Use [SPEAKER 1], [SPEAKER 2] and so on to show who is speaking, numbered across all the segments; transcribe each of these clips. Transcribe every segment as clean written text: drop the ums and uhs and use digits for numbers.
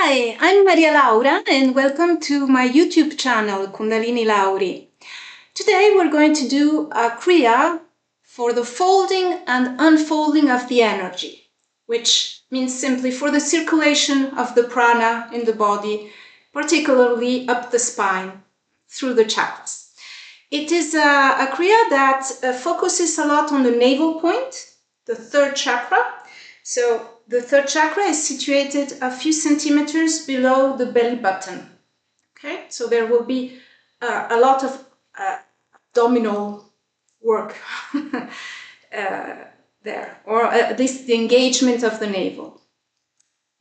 [SPEAKER 1] Hi, I'm Maria Laura and welcome to my YouTube channel, Kundalini Lauri. Today we're going to do a Kriya for the folding and unfolding of the energy, which means simply for the circulation of the prana in the body, particularly up the spine through the chakras. It is a Kriya that focuses a lot on the navel point, the third chakra. So the third chakra is situated a few centimeters below the belly button. Okay, so there will be a lot of abdominal work there, or at least the engagement of the navel.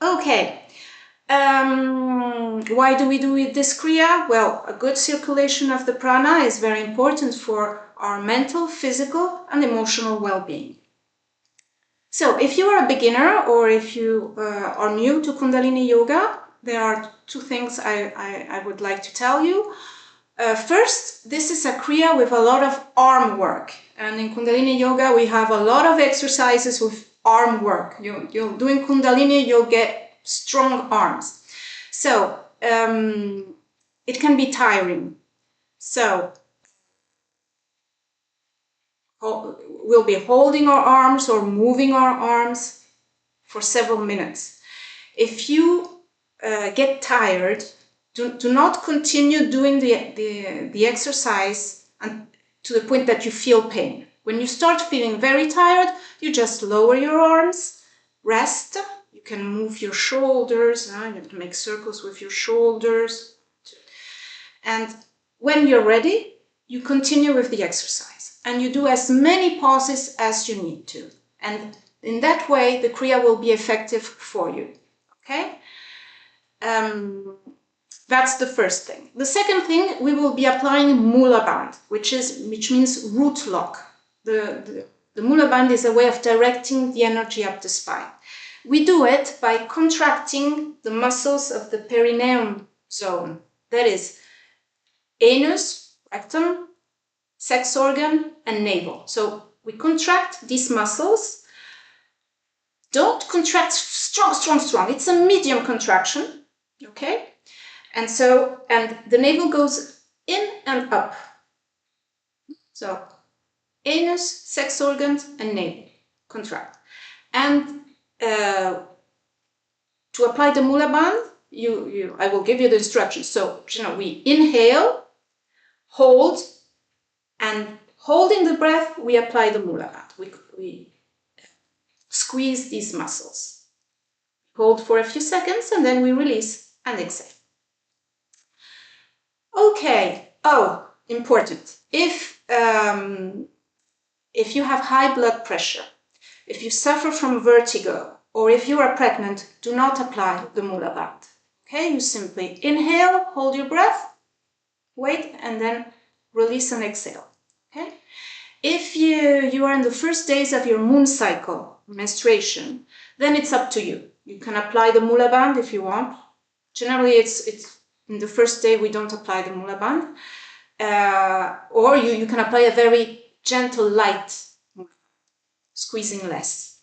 [SPEAKER 1] Okay, why do we do this Kriya? Well, a good circulation of the prana is very important for our mental, physical, and emotional well-being. So if you are a beginner or if you are new to Kundalini Yoga, there are two things I would like to tell you. First, this is a Kriya with a lot of arm work. And in Kundalini Yoga, we have a lot of exercises with arm work. You're doing Kundalini, you'll get strong arms. So it can be tiring. So we'll be holding our arms or moving our arms for several minutes. If you get tired, do not continue doing the exercise to the point that you feel pain. When you start feeling very tired, you just lower your arms, rest. You can move your shoulders, you can make circles with your shoulders. And when you're ready, you continue with the exercise. And you do as many pauses as you need to. And in that way, the Kriya will be effective for you. Okay? That's the first thing. The second thing, we will be applying Mula Band, which means root lock. The Mula Band is a way of directing the energy up the spine. We do it by contracting the muscles of the perineum zone. That is anus, rectum, sex organ, and navel. So we contract these muscles. Don't contract strong. It's a medium contraction, okay? And the navel goes in and up. So anus, sex organs, and navel contract. And to apply the Mula Band, I will give you the instructions. So, we inhale, hold, and holding the breath, we apply the Mula Band. We squeeze these muscles. Hold for a few seconds and then we release and exhale. Okay. Oh, important. If you have high blood pressure, if you suffer from vertigo, or if you are pregnant, do not apply the Mula Band. Okay, you simply inhale, hold your breath, wait, and then release and exhale. Okay. If you are in the first days of your moon cycle, menstruation, then it's up to you. You can apply the Mula Band if you want. Generally, it's in the first day we don't apply the Mula Band. Or you can apply a very gentle, light, squeezing less.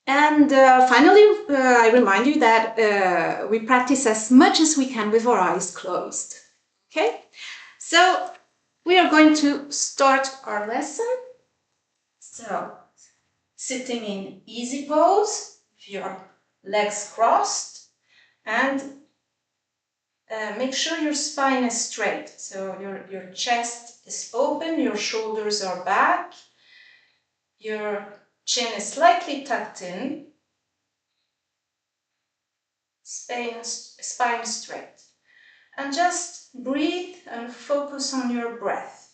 [SPEAKER 1] And finally, I remind you that we practice as much as we can with our eyes closed. Okay? So we are going to start our lesson. So, sitting in easy pose, with your legs crossed, and make sure your spine is straight. So your chest is open, your shoulders are back, your chin is slightly tucked in, spine straight. And just breathe and focus on your breath.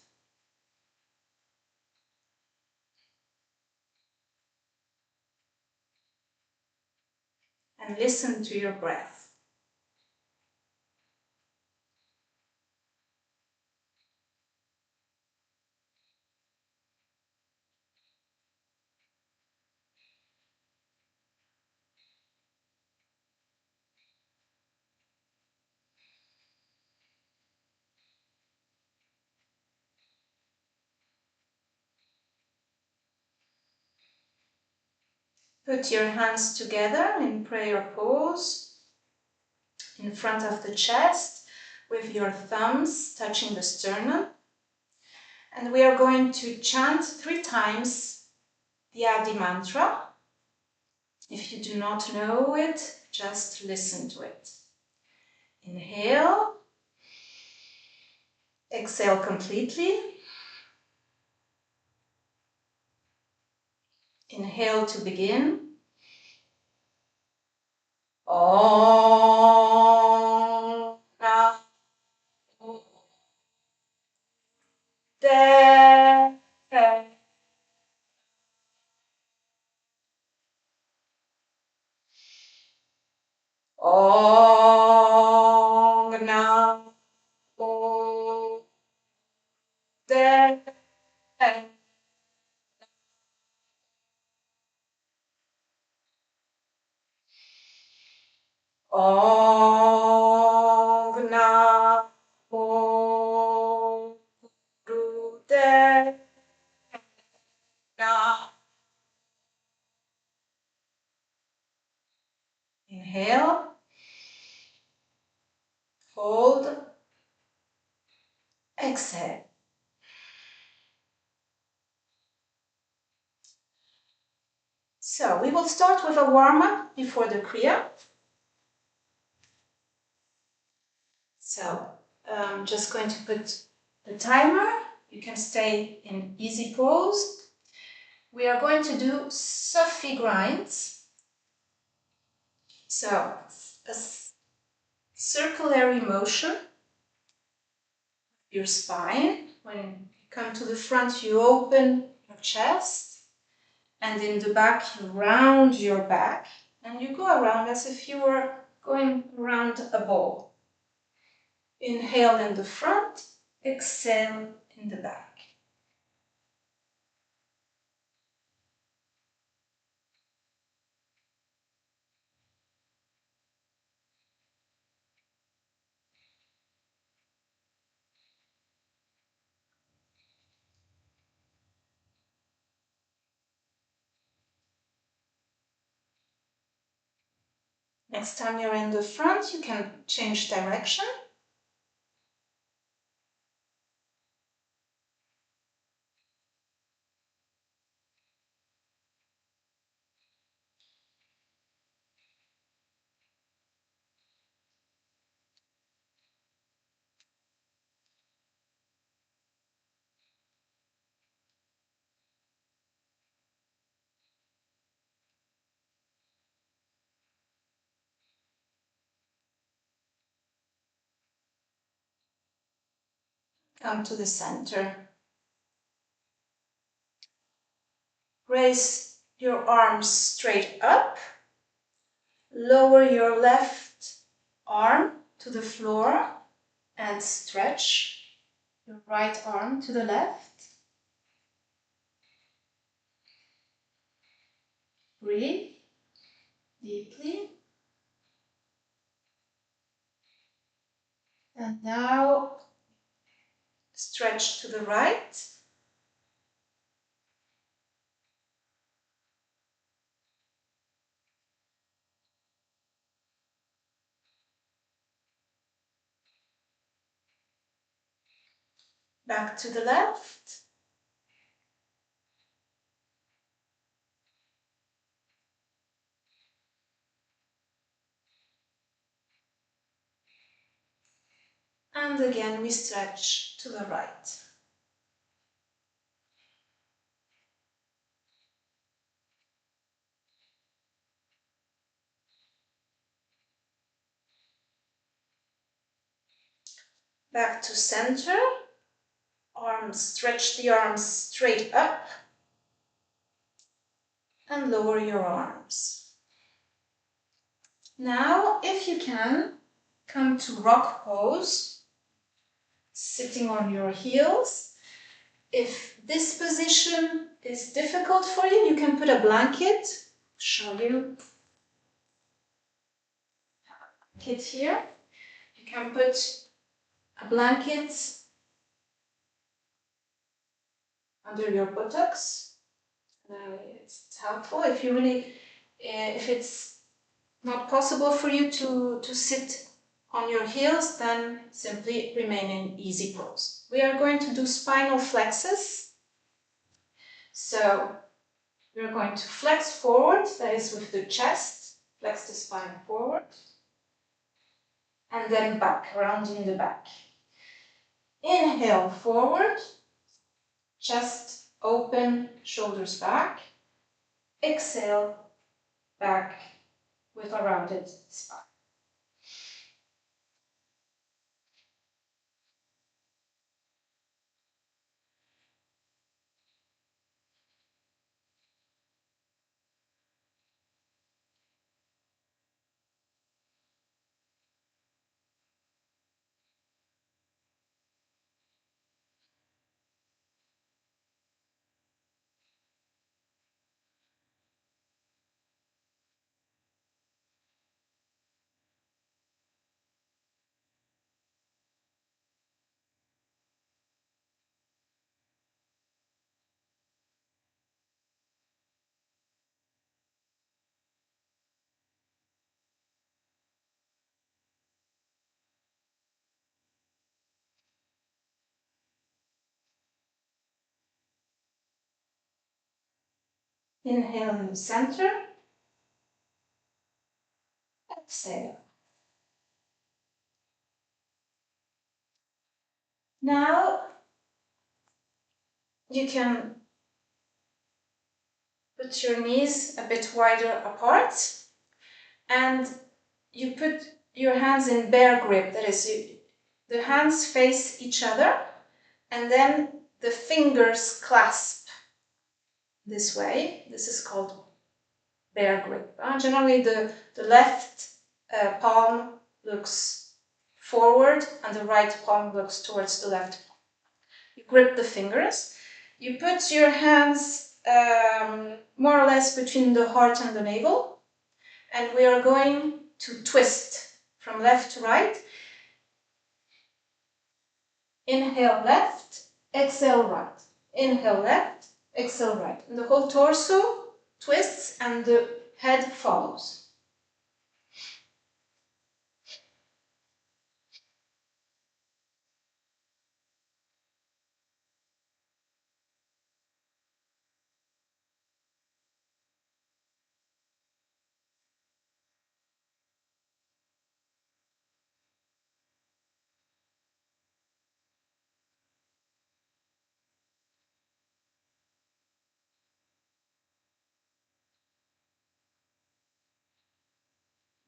[SPEAKER 1] And listen to your breath. Put your hands together in prayer pose in front of the chest with your thumbs touching the sternum. And we are going to chant 3 times the Adi mantra. If you do not know it, just listen to it. Inhale. Exhale completely. Inhale to begin. Om Namo De. Om Namo De. Om Namo Gurudev Namo. Inhale, hold, exhale. So we will start with a warm-up before the Kriya. So I'm just going to put the timer. You can stay in easy pose. We are going to do Sufi grinds. So a circular motion. Your spine. When you come to the front, you open your chest, and in the back, you round your back, and you go around as if you were going around a ball. Inhale in the front, exhale in the back. Next time you're in the front, you can change direction. Come to the center. Raise your arms straight up. Lower your left arm to the floor and stretch your right arm to the left. Breathe deeply. And now stretch to the right. Back to the left. And again we stretch to the right. Back to center. Stretch the arms straight up and lower your arms. Now, if you can, come to rock pose, sitting on your heels. If this position is difficult for you, you can put a blanket. Show you. Blanket here. You can put a blanket under your buttocks. It's helpful if you really If it's not possible for you to sit on your heels, then simply remain in easy pose. We are going to do spinal flexes. So we're going to flex forward, that is with the chest, flex the spine forward, and then back, rounding the back. Inhale forward, chest open, shoulders back. Exhale, back with a rounded spine. Inhale in the center. Exhale. Now you can put your knees a bit wider apart and you put your hands in bear grip. That is, the hands face each other and then the fingers clasp this way. This is called bear grip. Generally the left palm looks forward and the right palm looks towards the left palm. You grip the fingers. You put your hands more or less between the heart and the navel, and we are going to twist from left to right. Inhale left, exhale right. Inhale left, exhale right. And the whole torso twists and the head follows.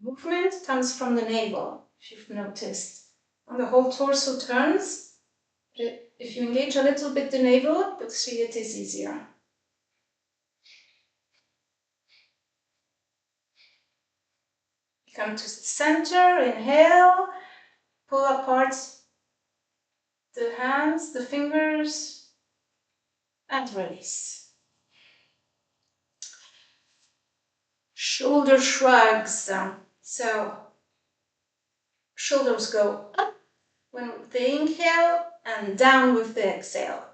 [SPEAKER 1] Movement comes from the navel, if you've noticed. And the whole torso turns. If you engage a little bit the navel, you'll see it is easier. Come to the center, inhale, pull apart the hands, the fingers, and release. Shoulder shrugs. So, shoulders go up with the inhale and down with the exhale.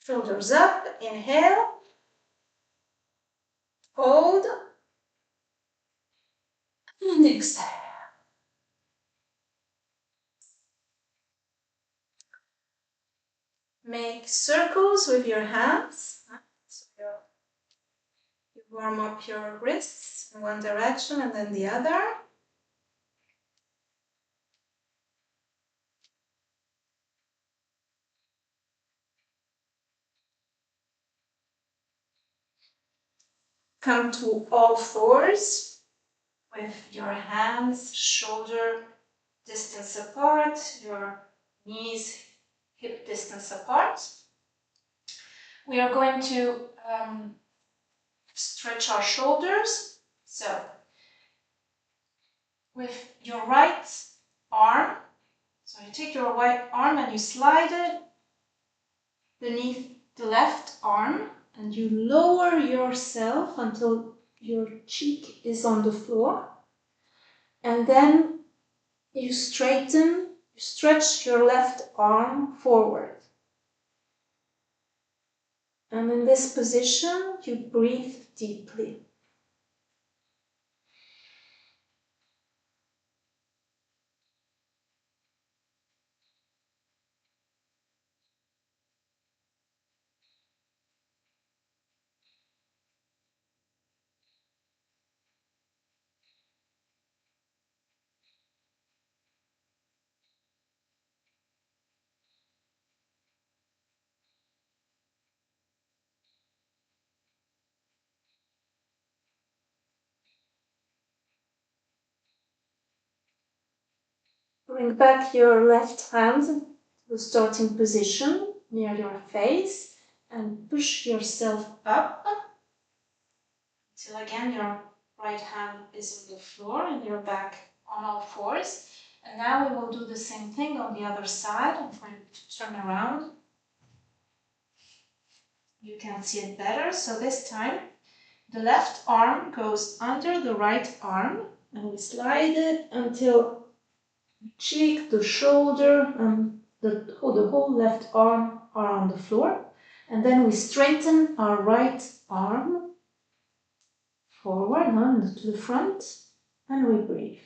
[SPEAKER 1] Shoulders up, inhale, hold, and exhale. Make circles with your hands. So you warm up your wrists in one direction and then the other. Come to all fours with your hands shoulder distance apart, your knees hip distance apart. We are going to stretch our shoulders. So with your right arm, So you take your right arm and you slide it beneath the left arm and you lower yourself until your cheek is on the floor. And then you stretch your left arm forward. And in this position, you breathe deeply. Bring back your left hand to the starting position near your face and push yourself up until again your right hand is on the floor and you're back on all fours. And now we will do the same thing on the other side. I'm going to turn around. You can see it better. So this time the left arm goes under the right arm and we slide it until the cheek, the shoulder, and the whole left arm are on the floor. And then we straighten our right arm forward and to the front and we breathe.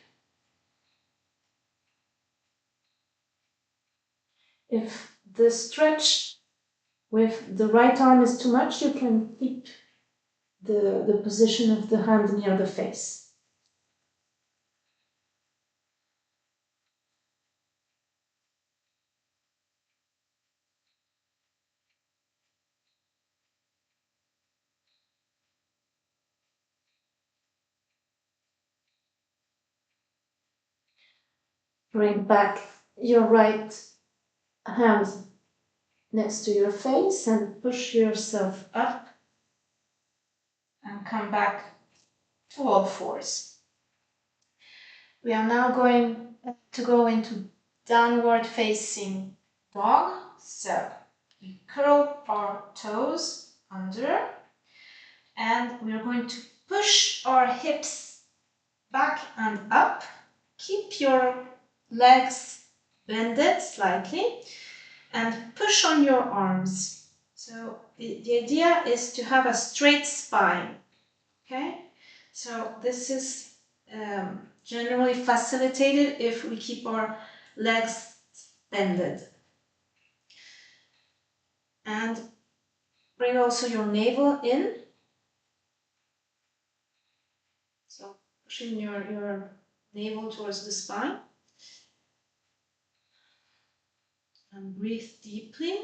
[SPEAKER 1] If the stretch with the right arm is too much, you can keep the position of the hand near the face. Bring back your right hand next to your face and push yourself up and come back to all fours. We are now going to go into downward facing dog. So we curl our toes under and we are going to push our hips back and up. Keep your legs bended slightly and push on your arms. So the idea is to have a straight spine. Okay, so this is generally facilitated if we keep our legs bended. And bring also your navel in. So pushing your navel towards the spine. And breathe deeply.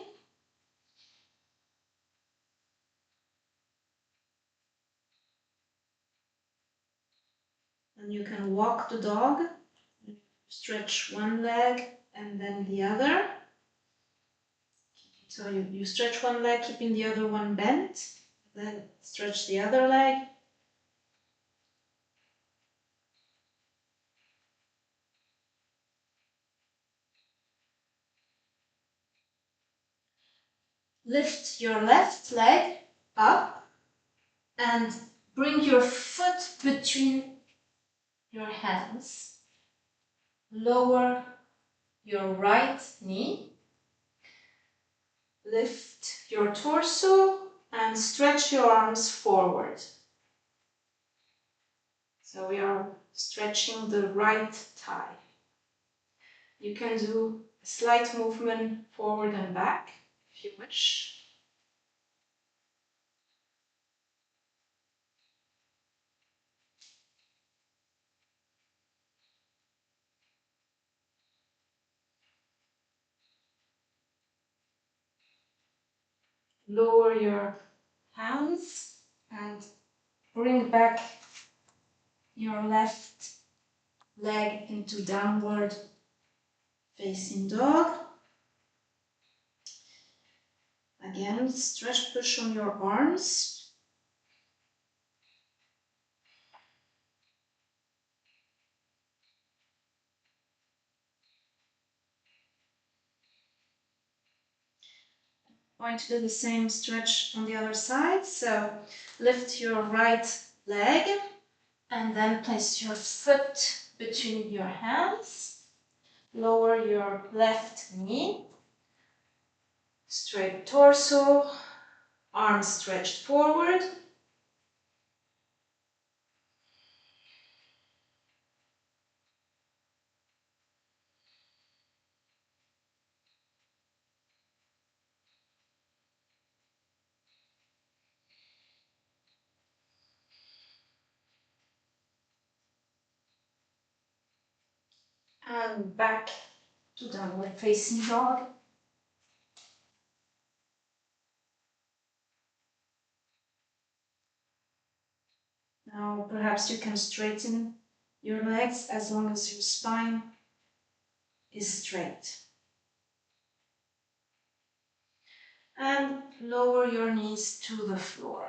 [SPEAKER 1] And you can walk the dog. Stretch one leg and then the other. So you stretch one leg, keeping the other one bent. Then stretch the other leg. Lift your left leg up and bring your foot between your hands. Lower your right knee. Lift your torso and stretch your arms forward. So we are stretching the right thigh. You can do a slight movement forward and back if you wish. Lower your hands and bring back your left leg into downward facing dog. Again, stretch, push on your arms. going to do the same stretch on the other side. So lift your right leg and then place your foot between your hands. Lower your left knee. Straight torso, arms stretched forward. And back to downward facing dog. Now perhaps you can straighten your legs as long as your spine is straight. And lower your knees to the floor.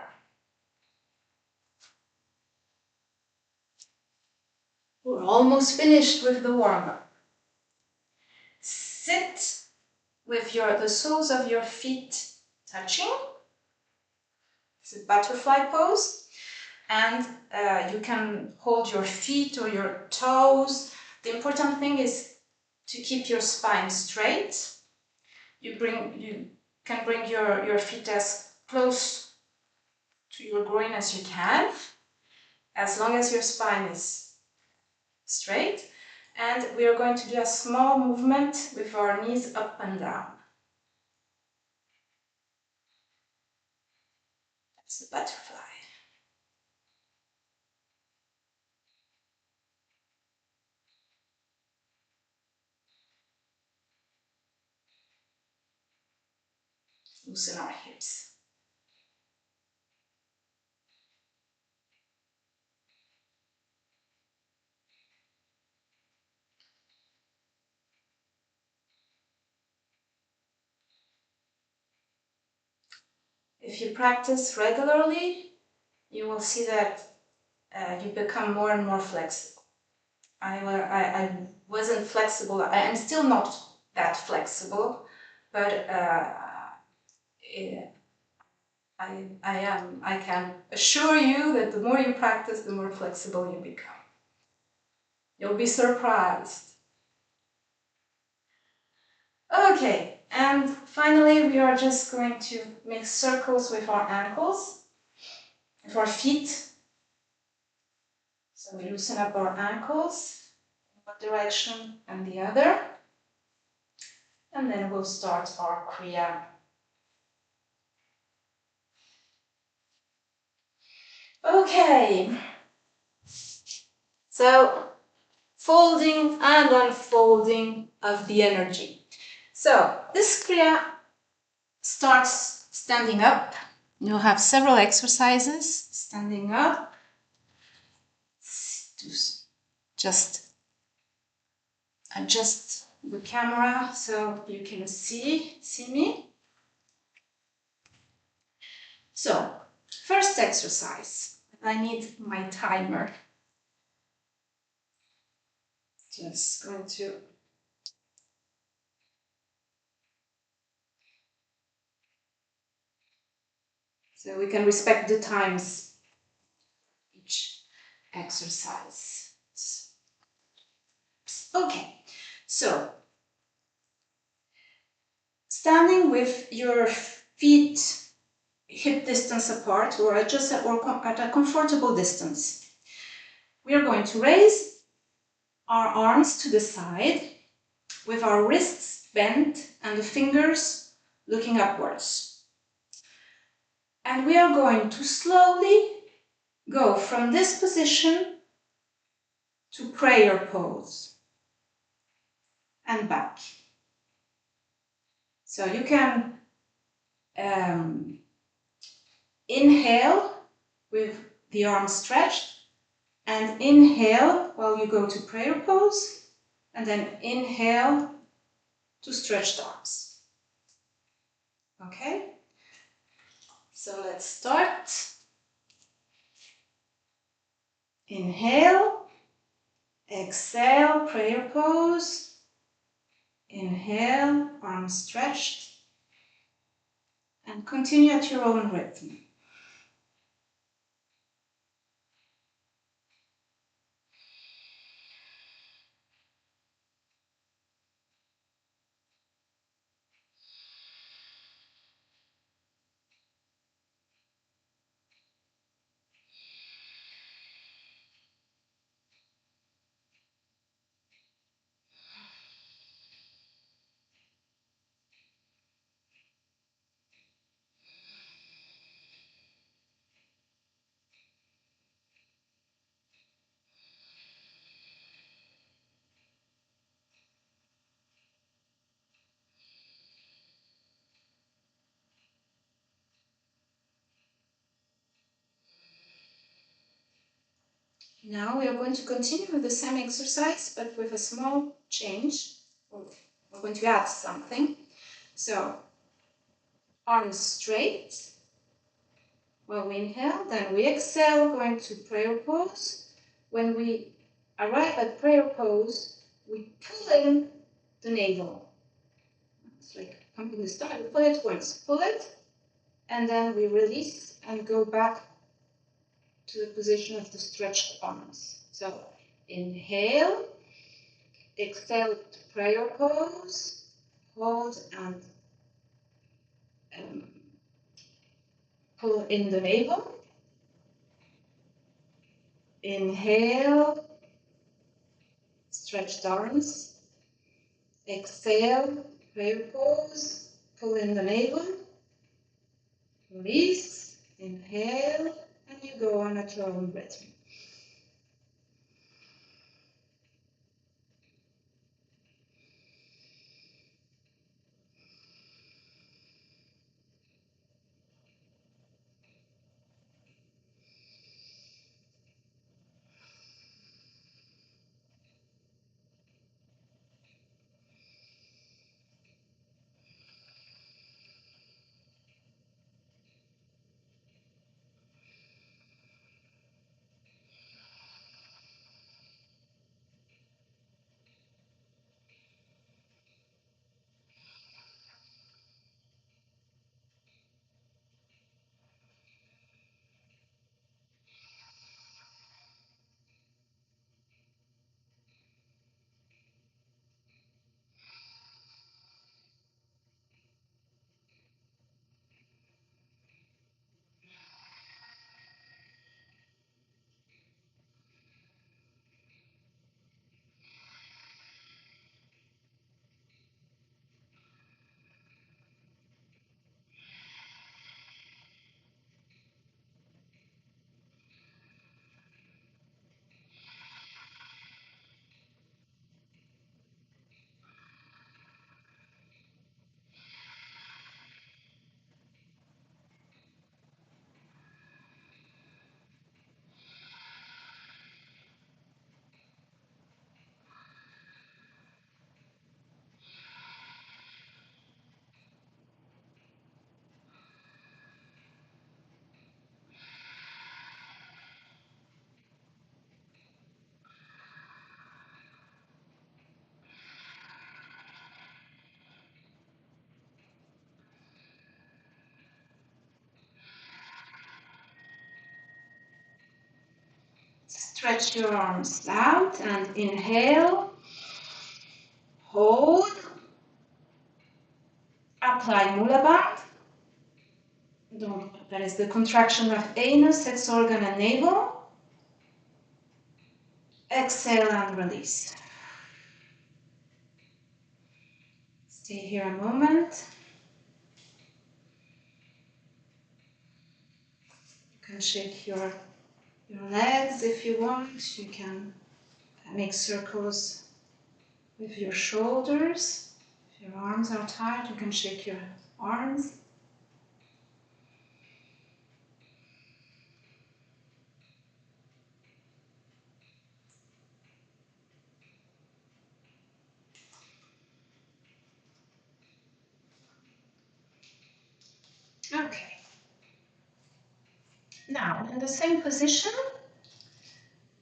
[SPEAKER 1] We're almost finished with the warm-up. Sit with the soles of your feet touching. It's a butterfly pose. And you can hold your feet or your toes. The important thing is to keep your spine straight. You can bring your feet as close to your groin as you can, as long as your spine is straight. And we are going to do a small movement with our knees up and down. That's the butterfly. Loosen our hips. If you practice regularly, you will see that you become more and more flexible. I wasn't flexible. I am still not that flexible, but I can assure you that the more you practice, the more flexible you become. You'll be surprised. Okay, and finally we are just going to make circles with our ankles, with our feet. So we loosen up our ankles in one direction and the other. And then we'll start our Kriya. Okay, so folding and unfolding of the energy. So this Kriya starts standing up. You'll have several exercises standing up. Just adjust the camera so you can see me. So, first exercise. I need my timer. Just going to so we can respect the times each exercise. Okay, so standing with your feet hip distance apart or at a comfortable distance. We are going to raise our arms to the side with our wrists bent and the fingers looking upwards. And we are going to slowly go from this position to prayer pose and back. So you can inhale with the arms stretched and inhale while you go to prayer pose and then inhale to stretched arms. Okay? So let's start. Inhale, exhale, prayer pose. Inhale, arms stretched. and continue at your own rhythm. Now we are going to continue with the same exercise, but with a small change. We're going to add something. So, arms straight. When we inhale, then we exhale, going to prayer pose. When we arrive at prayer pose, we pull in the navel. It's like pumping the stomach. Pull it once, pull it, and then we release and go back to the position of the stretched arms. So inhale, exhale to prayer pose, hold and pull in the navel. Inhale, stretched arms. Exhale, prayer pose, pull in the navel. Release, inhale, and you go on at your own rhythm. Stretch your arms out and inhale, hold, apply Mula Bandh. That is the contraction of anus, sex organ and navel. Exhale and release. Stay here a moment. You can shake your legs if you want. You can make circles with your shoulders. If your arms are tired, you can shake your arms. Okay. Now, in the same position,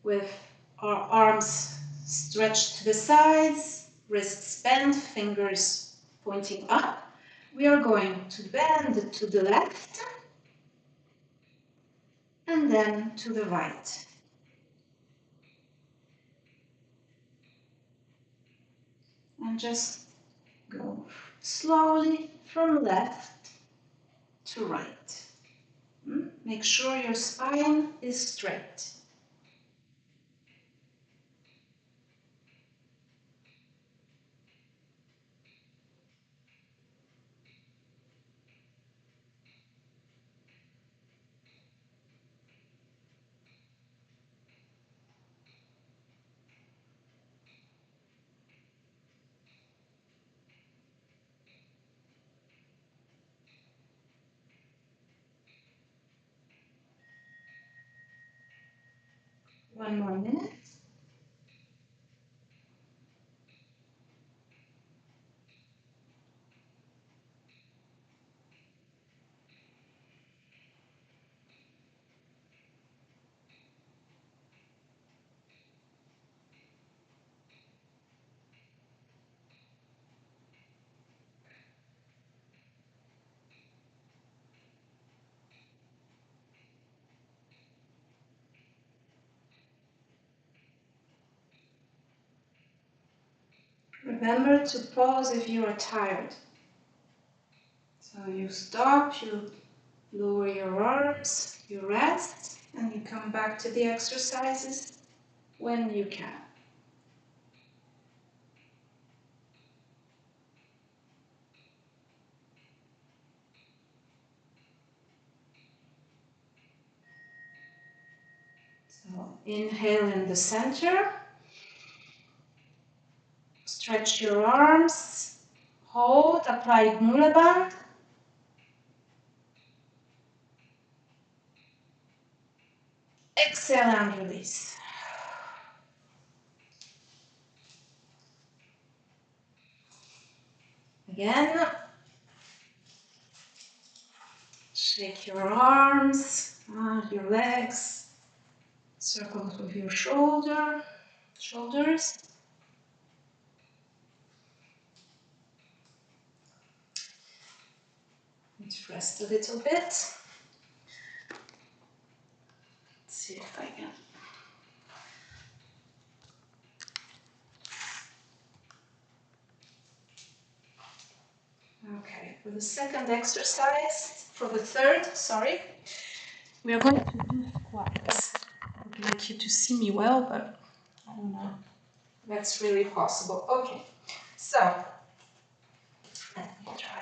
[SPEAKER 1] with our arms stretched to the sides, wrists bent, fingers pointing up, We are going to bend to the left and then to the right. And just go slowly from left to right. Make sure your spine is straight. One more minute. Remember to pause if you are tired. So you stop, you lower your arms, you rest, and you come back to the exercises when you can. So inhale in the center, stretch your arms, hold, apply Mula Band. Exhale and release. Again, shake your arms, your legs, circles with your shoulders. Let's rest a little bit. Let's see if I can. Okay, for the third, we are going to do squats. I would like you to see me well, but I don't know. That's really possible. Okay, so let me try.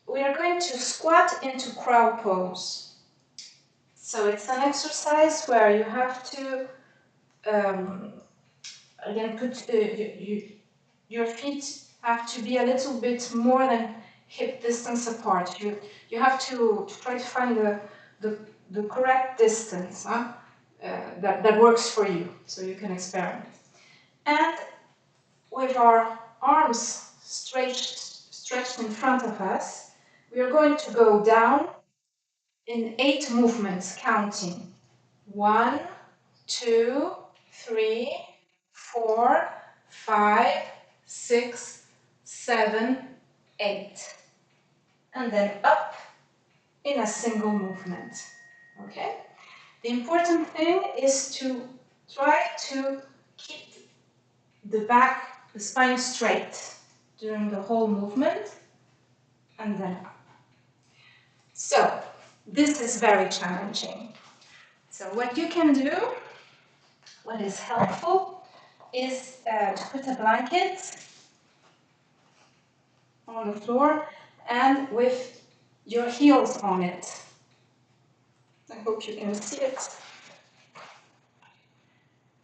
[SPEAKER 1] We are going to squat into crow pose. So it's an exercise where you have to again put your feet have to be a little bit more than hip distance apart. You have to try to find the correct distance that works for you, so you can experiment. And with our arms stretched in front of us, we are going to go down in 8 movements, counting 1, 2, 3, 4, 5, 6, 7, 8. And then up in a single movement. Okay? The important thing is to try to keep the spine straight during the whole movement and then up. So, this is very challenging. So what you can do, what is helpful, is to put a blanket on the floor and with your heels on it. I hope you can see it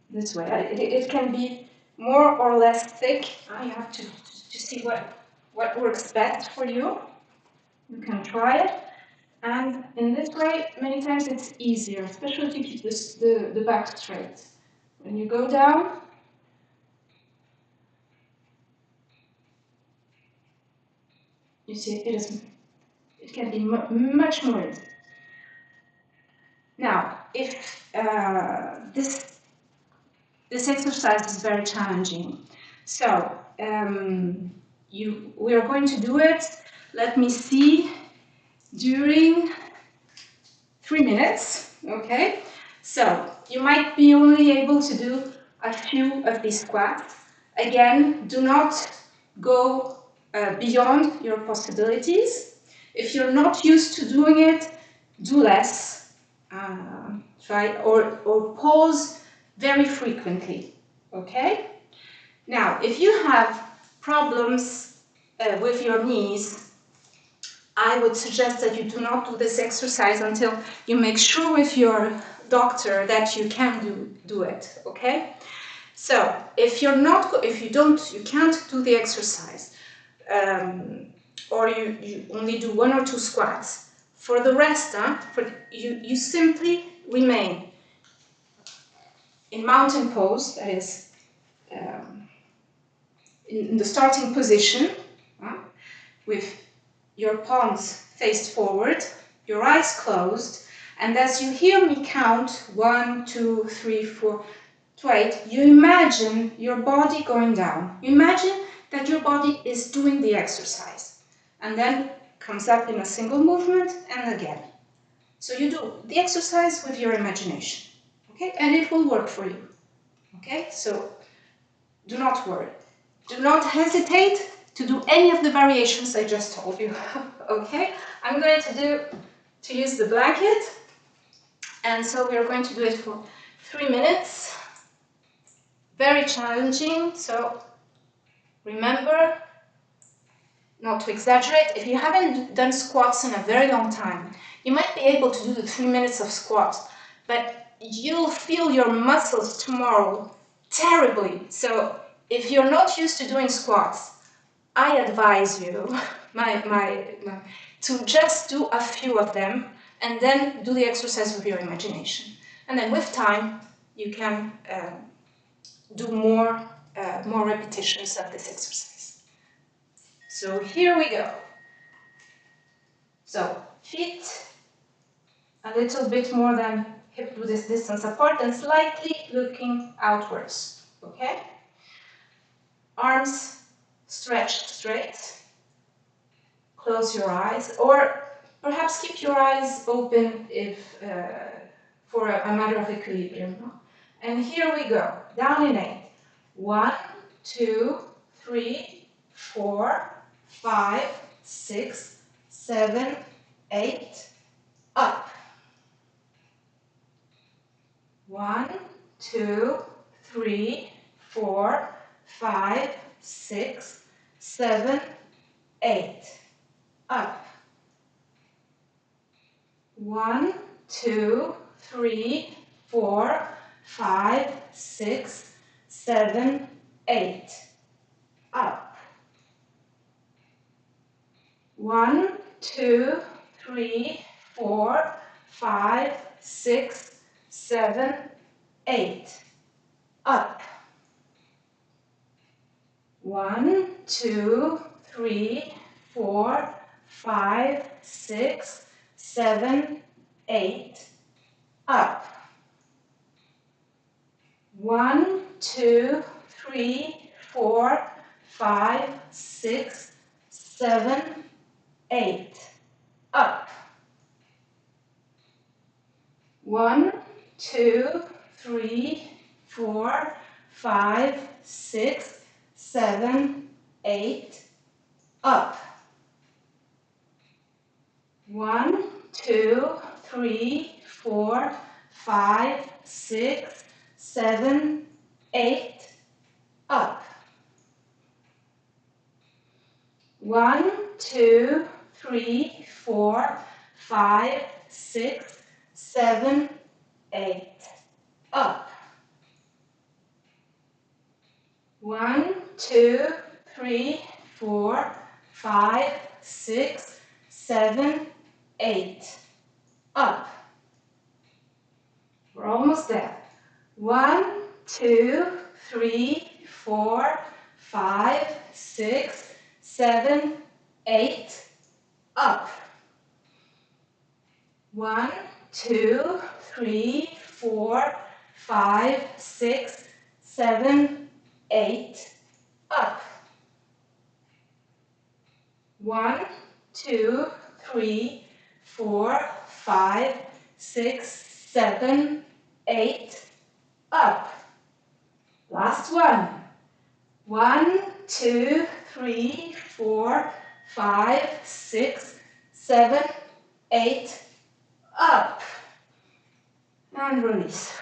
[SPEAKER 1] this way. It can be more or less thick. You have to see what works best for you. You can try it. And in this way, many times it's easier, especially to keep the back straight. When you go down, you see it can be much more easy. Now, if this exercise is very challenging, so we are going to do it, let me see, during 3 minutes, okay? So you might be only able to do a few of these squats. Again, do not go beyond your possibilities. If you're not used to doing it, do less. Try or pause very frequently, okay? Now, if you have problems with your knees, I would suggest that you do not do this exercise until you make sure with your doctor that you can do it, okay? So if you can't do the exercise, or you only do 1 or 2 squats, for the rest, you simply remain in mountain pose, that is, in the starting position, with your palms faced forward, your eyes closed, and as you hear me count 1, 2, 3, 4, to 8, you imagine your body going down. You imagine that your body is doing the exercise, and then comes up in a single movement, and again. So you do the exercise with your imagination, okay? And it will work for you, okay? So do not worry. Do not hesitate to do any of the variations I just told you, okay? I'm going to use the blanket, and so we are going to do it for 3 minutes. Very challenging, so remember not to exaggerate. If you haven't done squats in a very long time, you might be able to do the 3 minutes of squats, but you'll feel your muscles tomorrow terribly. So if you're not used to doing squats, I advise you to just do a few of them and then do the exercise with your imagination. And then with time, you can do more repetitions of this exercise. So here we go. So feet a little bit more than hip width distance apart and slightly looking outwards, okay? Arms stretched straight. Close your eyes, or perhaps keep your eyes open if for a matter of equilibrium. And here we go, down in 8. 1, 2, 3, 4, 5, 6, 7, 8, up. 1, 2, 3, 4, 5, 6, 7, 8. Up. 1, 2, 3, 4, 5, 6, 7, 8. Up. 1, 2, 3, 4, 5, 6, 7, 8. Up. 1, 2, 3, 4, 5, 6, 7, 8. Up. 1, 2, 3, 4, 5, 6, 7, 8. Up. 1, 2, 3, 4, 5, 6, 7, 8. Up. 1, 2, 3, 4, 5, 6, 7, 8. Up. 1, 2, 3, 4, 5, 6, 7, 8. Up. 1, 2, 3, 4, 5, 6, 7, 8. Up. We're almost there. 1, 2, 3, 4, 5, 6, 7, 8. Up. 1, 2, 3, 4, 5, 6, 7, 8. Up. 1, 2, 3, 4, 5, 6, 7, 8, up. Last one. 1, 2, 3, 4, 5, 6, 7, 8, up. And release.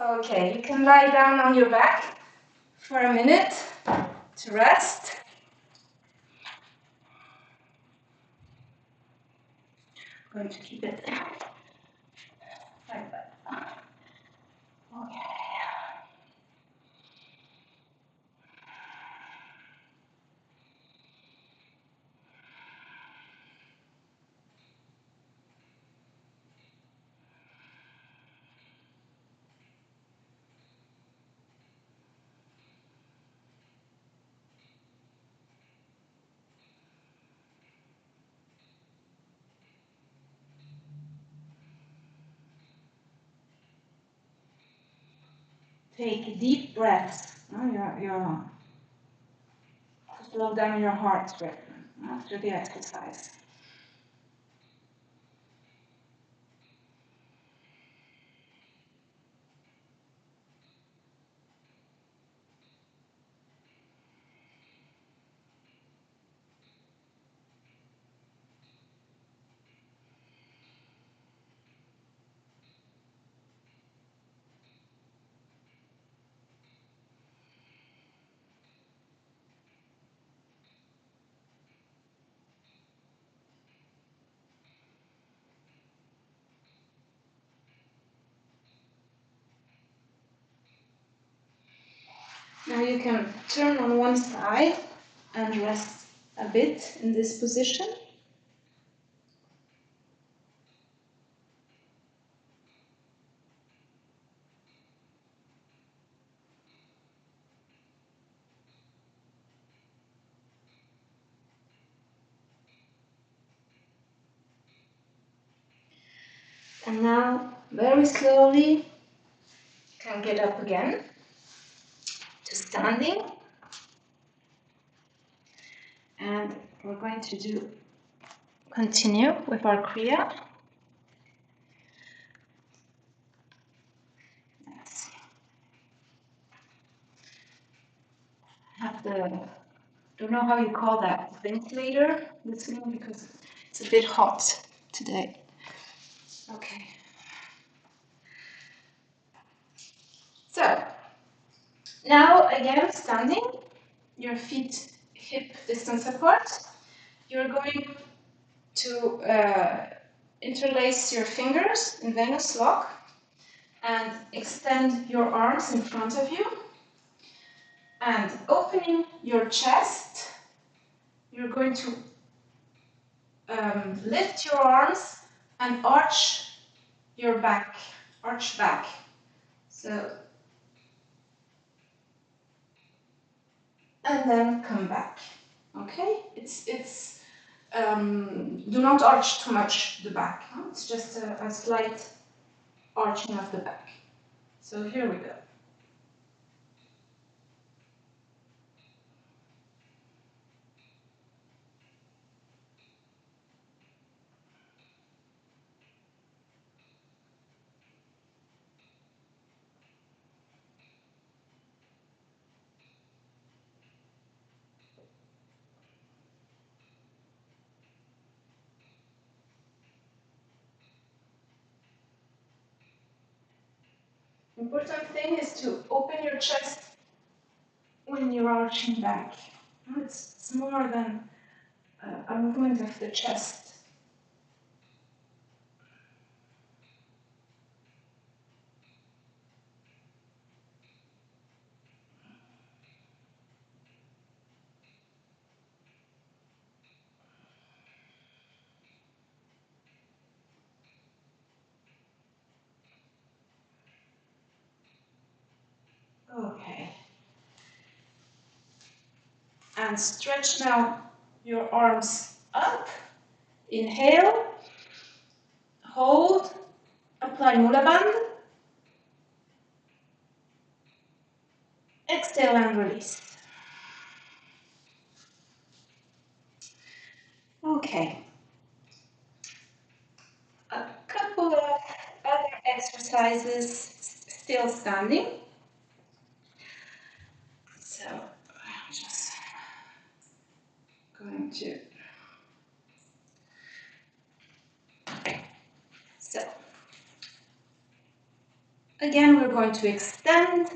[SPEAKER 1] Okay, you can lie down on your back for a minute to rest. I'm going to keep it like that. Okay. Take deep breaths. To slow down your heart rhythm after the exercise. Now you can turn on one side and rest a bit in this position. And now, very slowly, you can get up again to standing. And we're going to continue with our Kriya. Let's see. Don't know how you call that, ventilator, this one, because it's a bit hot today. Okay. So, now again, standing, your feet hip distance apart. You're going to interlace your fingers in Venus lock and extend your arms in front of you. And opening your chest, you're going to lift your arms and arch your back, arch back. So, and then come back. Okay? Do not arch too much the back. Huh? It's just a slight arching of the back. So here we go. Important thing is to open your chest when you're arching back. It's more than a movement of the chest. Okay. And stretch now your arms up. Inhale. Hold. Apply Mula Bandh. Extend. Exhale and release. Okay. A couple of other exercises still standing. So I'm just going to. So again, we're going to extend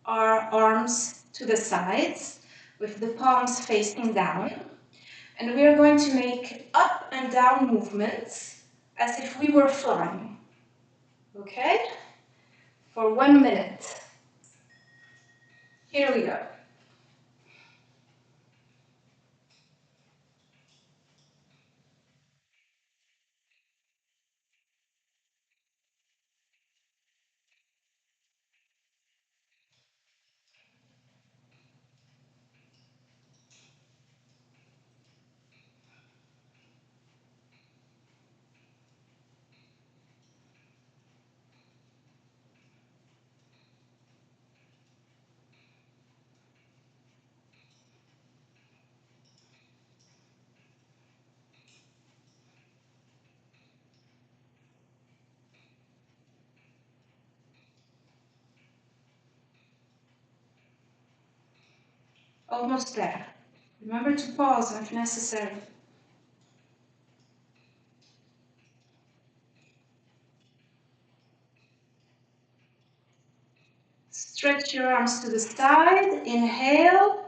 [SPEAKER 1] our arms to the sides with the palms facing down. And we are going to make up and down movements as if we were flying. Okay? For 1 minute. Here we go. Almost there. Remember to pause if necessary. Stretch your arms to the side. Inhale.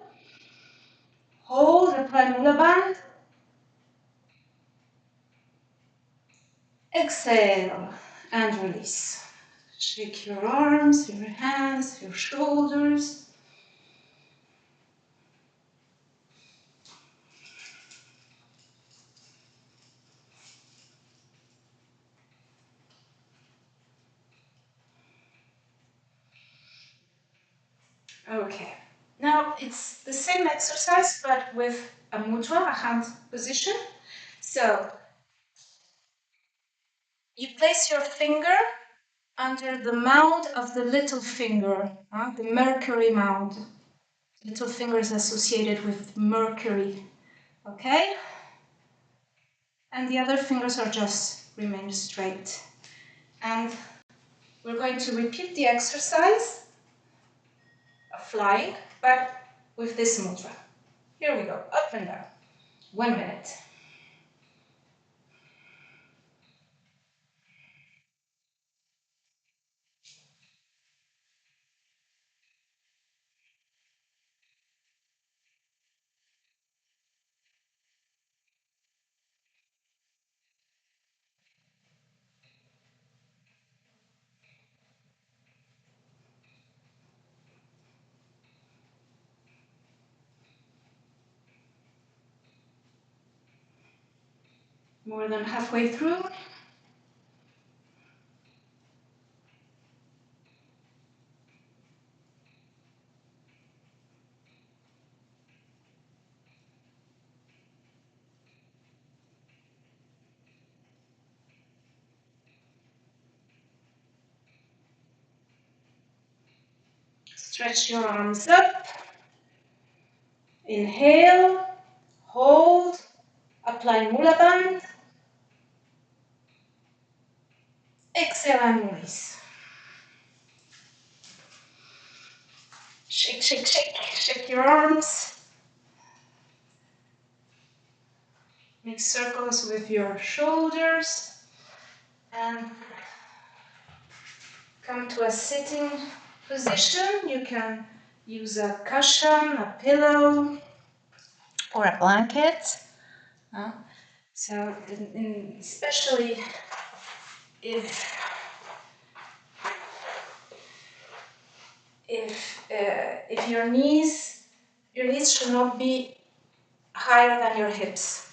[SPEAKER 1] Hold, apply Mula Band. Exhale and release. Shake your arms, your hands, your shoulders. Okay. Now it's the same exercise but with a mudra, a hand position. So you place your finger under the mound of the little finger, the Mercury mound. Little finger is associated with Mercury, okay? And the other fingers are just remain straight. And we're going to repeat the exercise of flying, but with this mudra. Here we go, up and down. 1 minute. More than halfway through. Stretch your arms up. Inhale, hold, apply Mula Band. Exhale and release. Shake, shake, shake, shake your arms. Make circles with your shoulders and come to a sitting position. You can use a cushion, a pillow, or a blanket. So, especially if your knees should not be higher than your hips.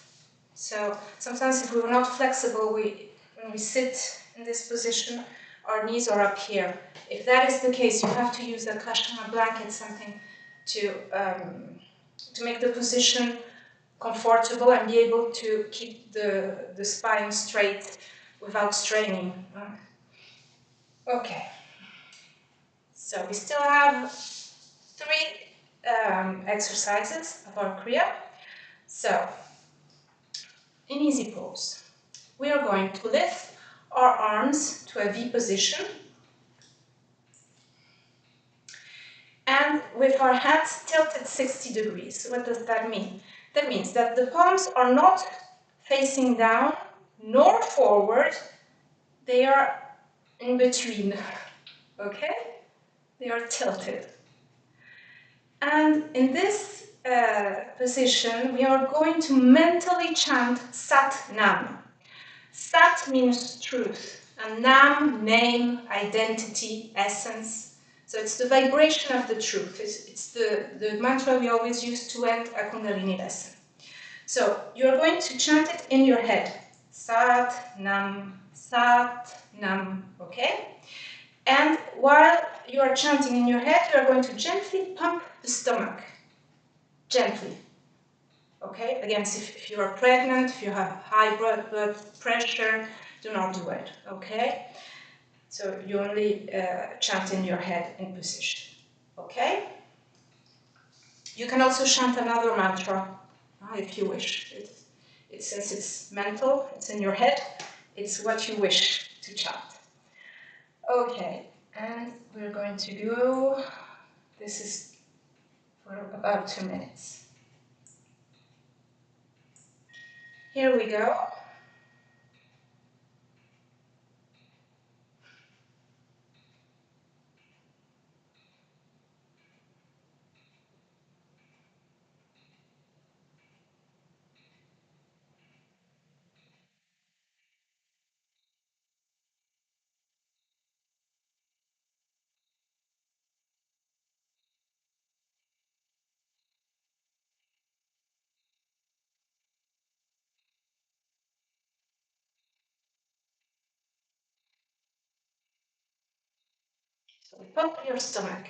[SPEAKER 1] So sometimes if we're not flexible, when we sit in this position, our knees are up here. If that is the case, you have to use a cushion, a blanket, something to make the position comfortable and be able to keep the spine straight without straining. Okay. So we still have three exercises of our Kriya. So, in easy pose, we are going to lift our arms to a V position and with our hands tilted 60 degrees. What does that mean? That means that the palms are not facing down nor forward, they are in between, okay? They are tilted. And in this position, we are going to mentally chant Sat Nam. Sat means truth, and Nam, name, identity, essence. So it's the vibration of the truth. It's the mantra we always use to end a Kundalini lesson. So you're going to chant it in your head. Sat Nam, okay? And while you are chanting in your head, you are going to gently pump the stomach. Gently. Okay? Again, if you are pregnant, if you have high blood pressure, do not do it. Okay? So you only chant in your head in position. Okay? You can also chant another mantra if you wish. Since it's mental, it's in your head, it's what you wish to chant. Okay, and we're going to go, this is for about 2 minutes. Here we go. So pump your stomach.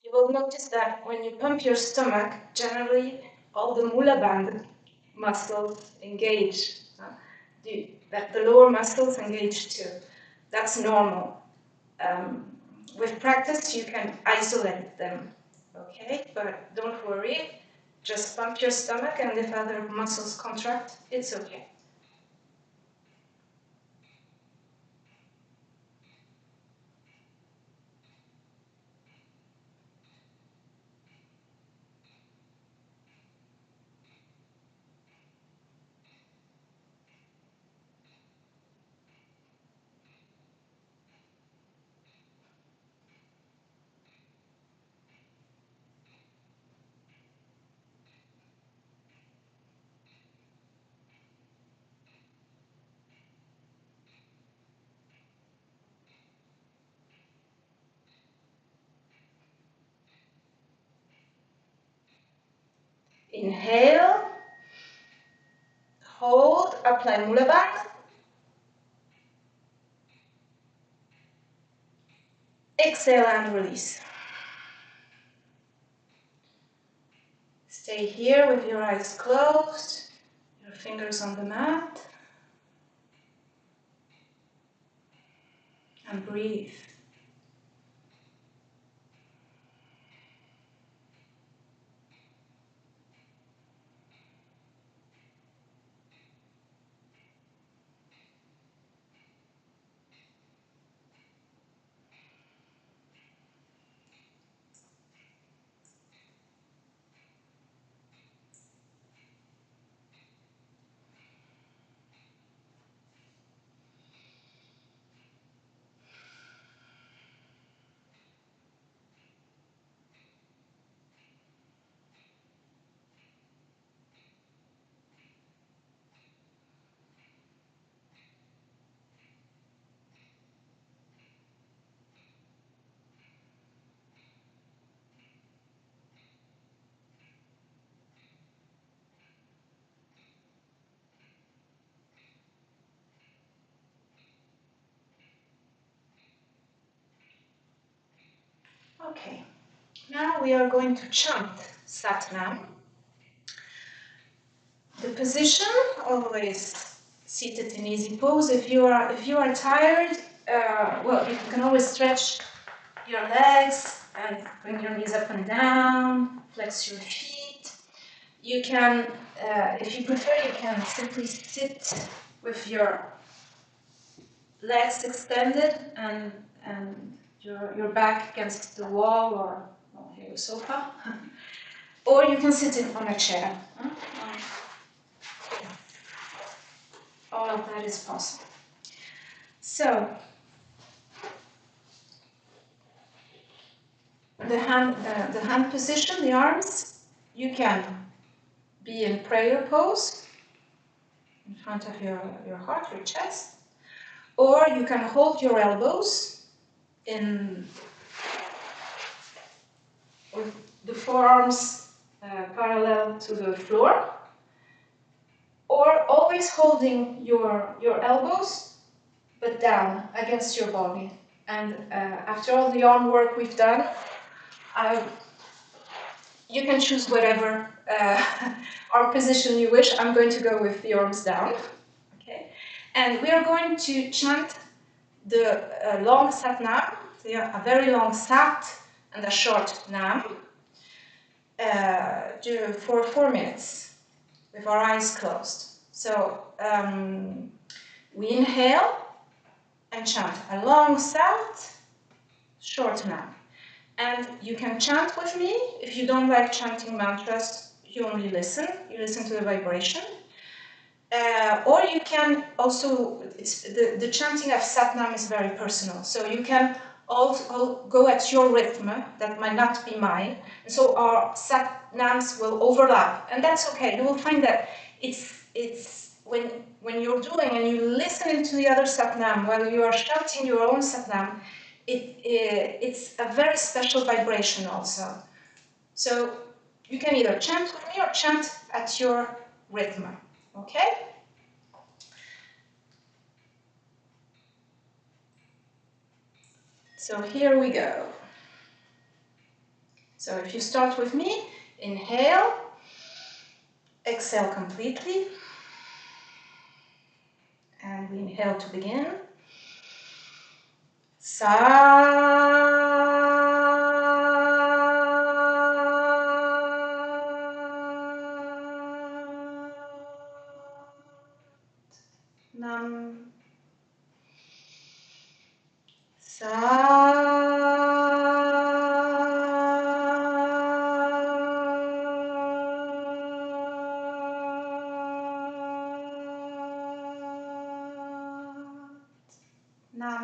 [SPEAKER 1] You will notice that when you pump your stomach, generally all the mula band muscles engage. That the lower muscles engage too. That's normal. With practice, you can isolate them. Okay, but don't worry. Just pump your stomach, and if other muscles contract, it's okay. Inhale, hold, apply mula band. Exhale and release. Stay here with your eyes closed, your fingers on the mat, and breathe. Okay, now we are going to chant Satnam. The position, always seated in easy pose. If you are tired, well, you can always stretch your legs and bring your knees up and down, flex your feet. You can, if you prefer, you can simply sit with your legs extended and your back against the wall or here the sofa. Or you can sit on a chair. All of that is possible. So, the hand position, the arms, you can be in prayer pose in front of your heart, your chest, or you can hold your elbows with the forearms parallel to the floor, or always holding your elbows but down against your body. And after all the arm work we've done, you can choose whatever arm position you wish. I'm going to go with the arms down. Okay, and we are going to chant the long Sat Nam, a very long Sat and a short Nam, for 4 minutes with our eyes closed. So we inhale and chant a long Sat, short Nam. And you can chant with me. If you don't like chanting mantras, you only listen. You listen to the vibration. Or you can also, the chanting of Satnam is very personal. So you can all go at your rhythm. That might not be mine. And so our Satnams will overlap. And that's okay. You will find that it's when you're doing and you listen into the other Satnam while you are chanting your own Satnam, it's a very special vibration also. So you can either chant with me or chant at your rhythm, okay? So here we go. So if you start with me, inhale, exhale completely, and we inhale to begin. Nam. Nam. Nam.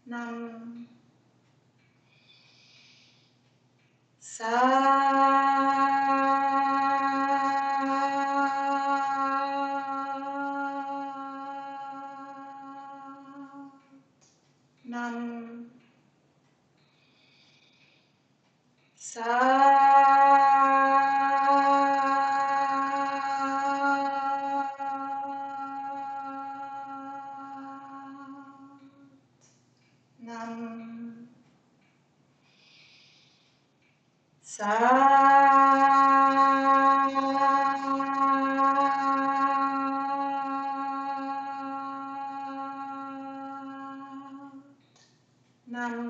[SPEAKER 1] Nam. Nam. Nam. Nam. Nam.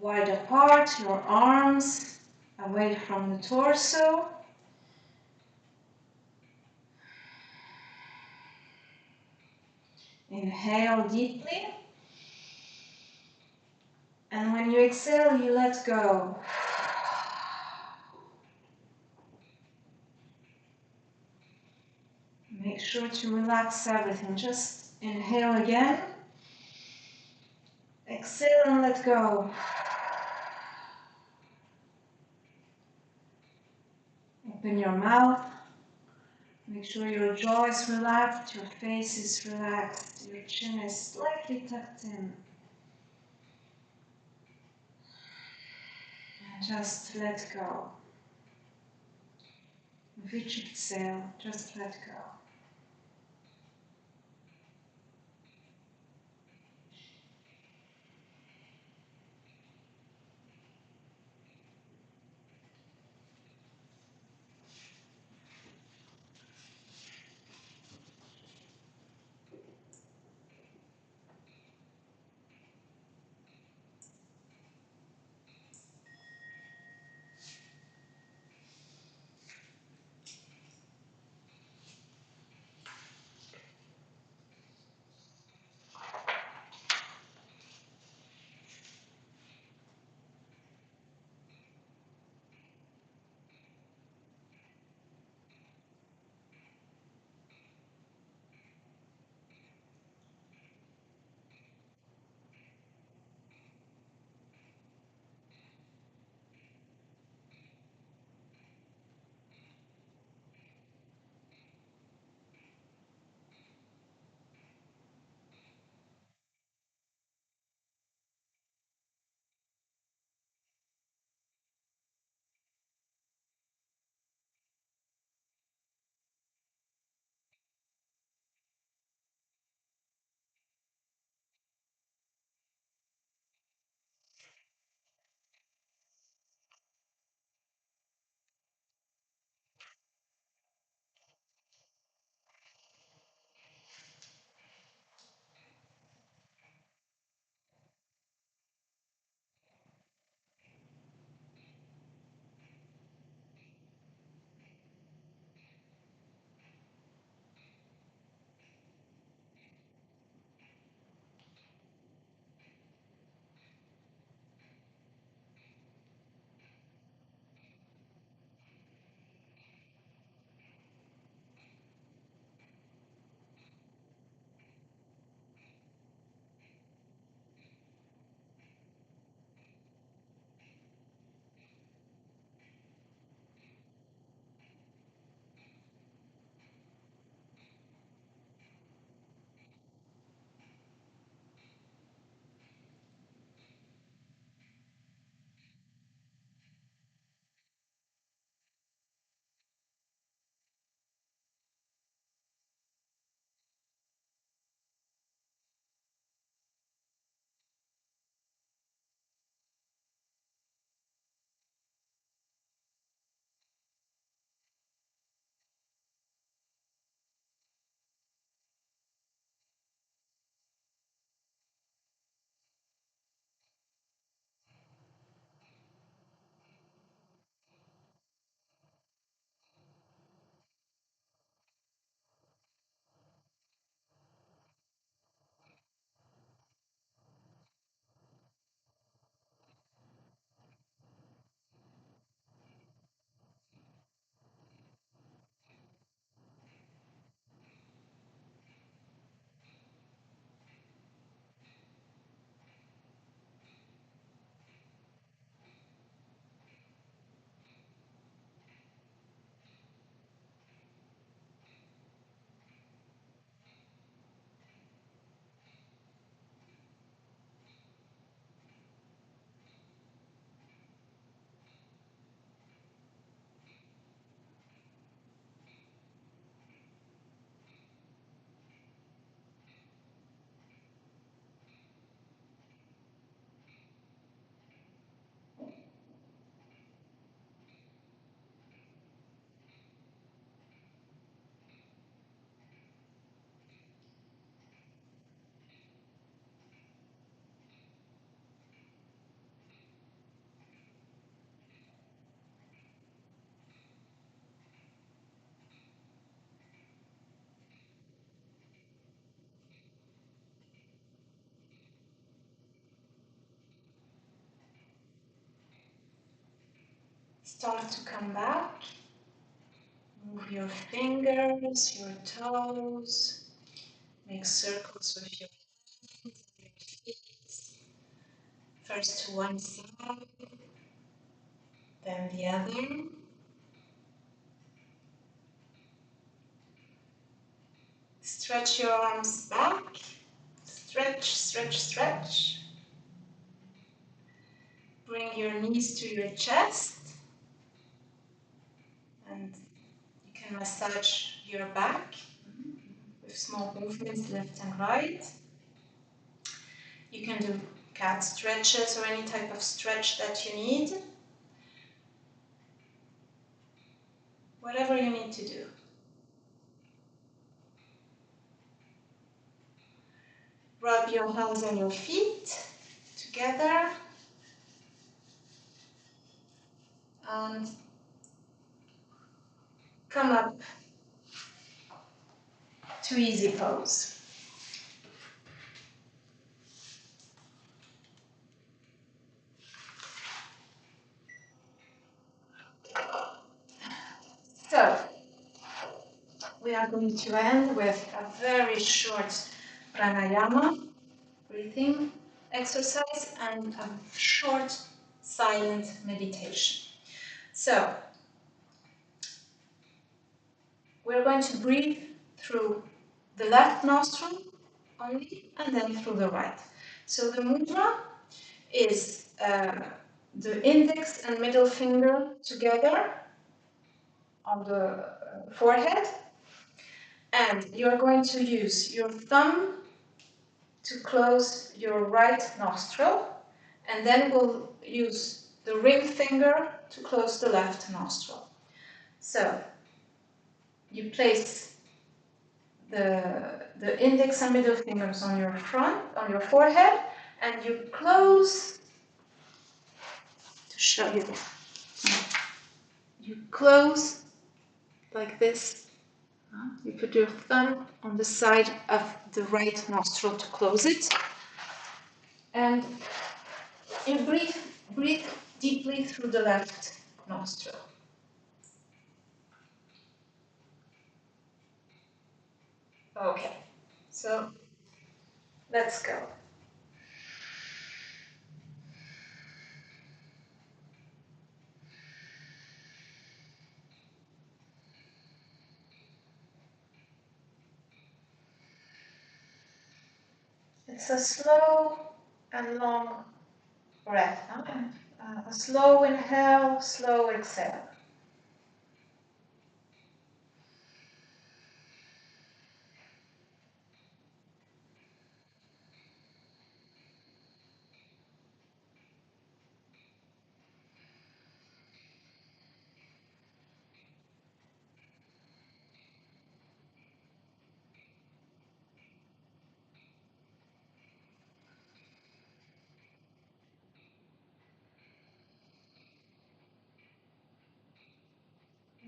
[SPEAKER 1] wide apart, your arms away from the torso. Inhale deeply. And when you exhale, you let go. Make sure to relax everything. Just inhale again. Exhale and let go. Open your mouth. Make sure your jaw is relaxed, your face is relaxed, your chin is slightly tucked in. And just let go. With each exhale, just let go. start to come back. Move your fingers, your toes, make circles with your hands and your feet. First to one side, then the other. Stretch your arms back. Stretch, stretch, stretch. Bring your knees to your chest. And you can massage your back with small movements left and right. You can do cat stretches or any type of stretch that you need. Whatever you need to do. Rub your hands on your feet together and come up to easy pose. So, we are going to end with a very short pranayama, breathing exercise, and a short silent meditation. So, we're going to breathe through the left nostril only, and then through the right. So the mudra is the index and middle finger together on the forehead, and you're going to use your thumb to close your right nostril, and then we'll use the ring finger to close the left nostril. So you place the index and middle fingers on your forehead, and you close, to show you, you close like this. You put your thumb on the side of the right nostril to close it, and you breathe deeply through the left nostril. Okay, so let's go. It's a slow and long breath. A slow inhale, slow exhale.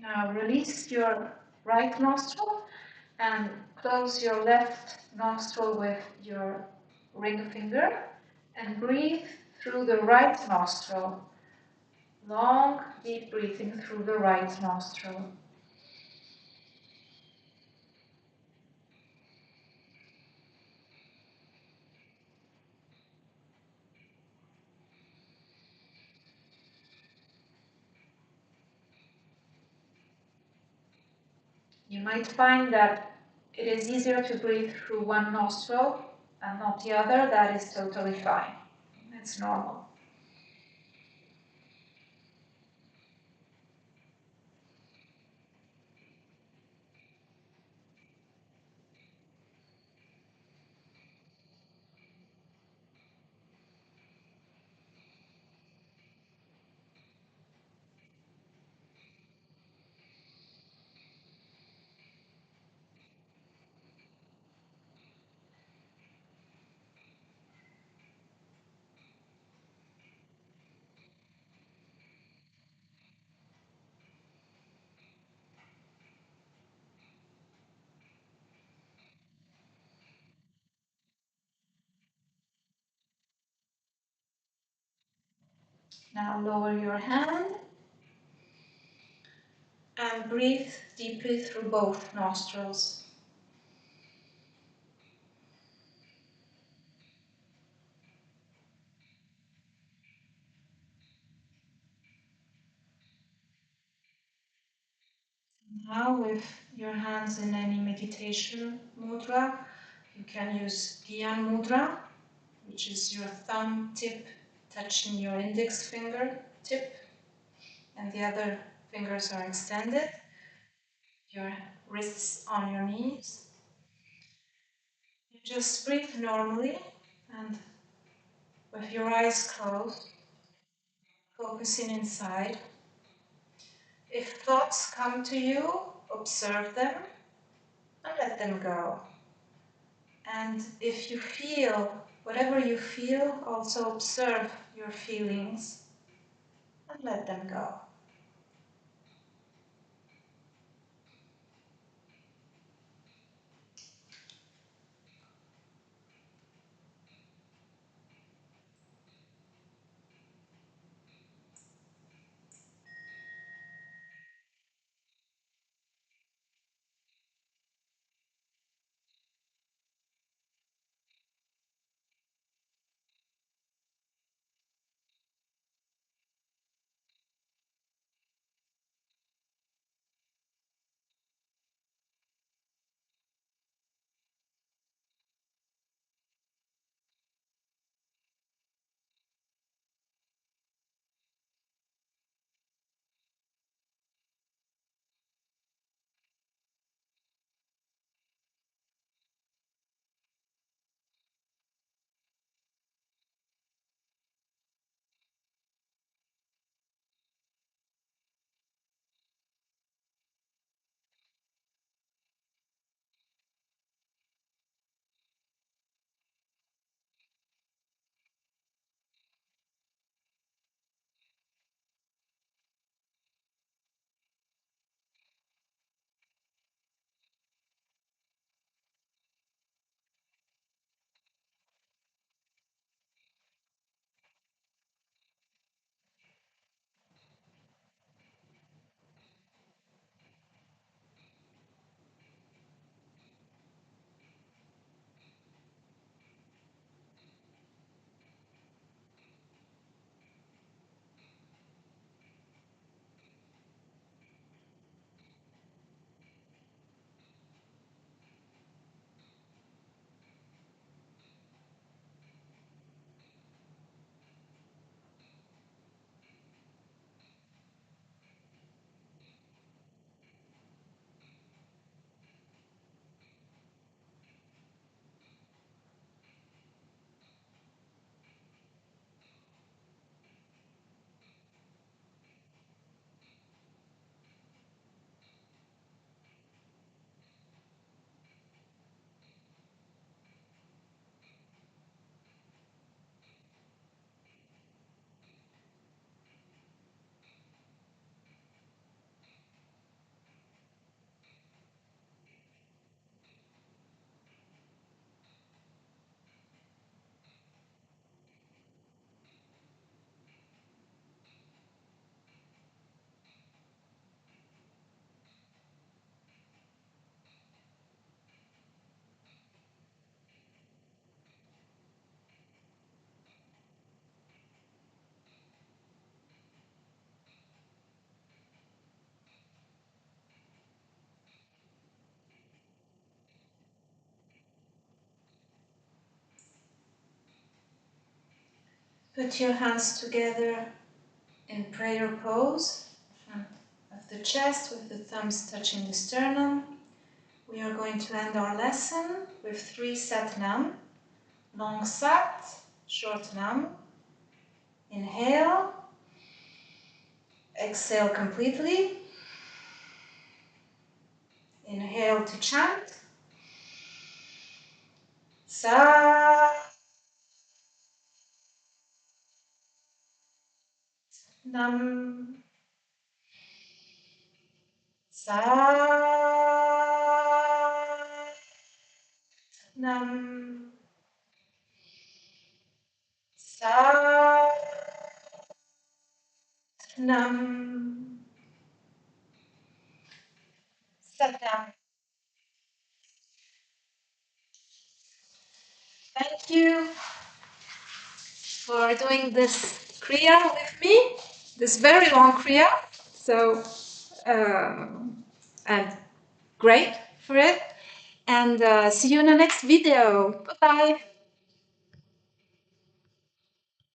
[SPEAKER 1] Now release your right nostril and close your left nostril with your ring finger and breathe through the right nostril. Long, deep breathing through the right nostril. You might find that it is easier to breathe through one nostril and not the other. That is totally fine. It's normal. Now lower your hand And breathe deeply through both nostrils. Now, with your hands in any meditation mudra, you can use Gyan mudra, which is your thumb tip touching your index finger tip, and the other fingers are extended, your wrists on your knees. You just breathe normally and with your eyes closed, focusing inside. If thoughts come to you, observe them and let them go. And if you feel, whatever you feel, also observe your feelings and let them go. Put your hands together in prayer pose, front of the chest with the thumbs touching the sternum. We are going to end our lesson with 3 Sat Nam. Long Sat, short Nam. Inhale, exhale completely. Inhale to chant. Sat Nam. Sat Nam. Sat Nam. step down. Thank you for doing this Kriya with me, this very long Kriya. So, and great for it. And see you in the next video. Bye bye.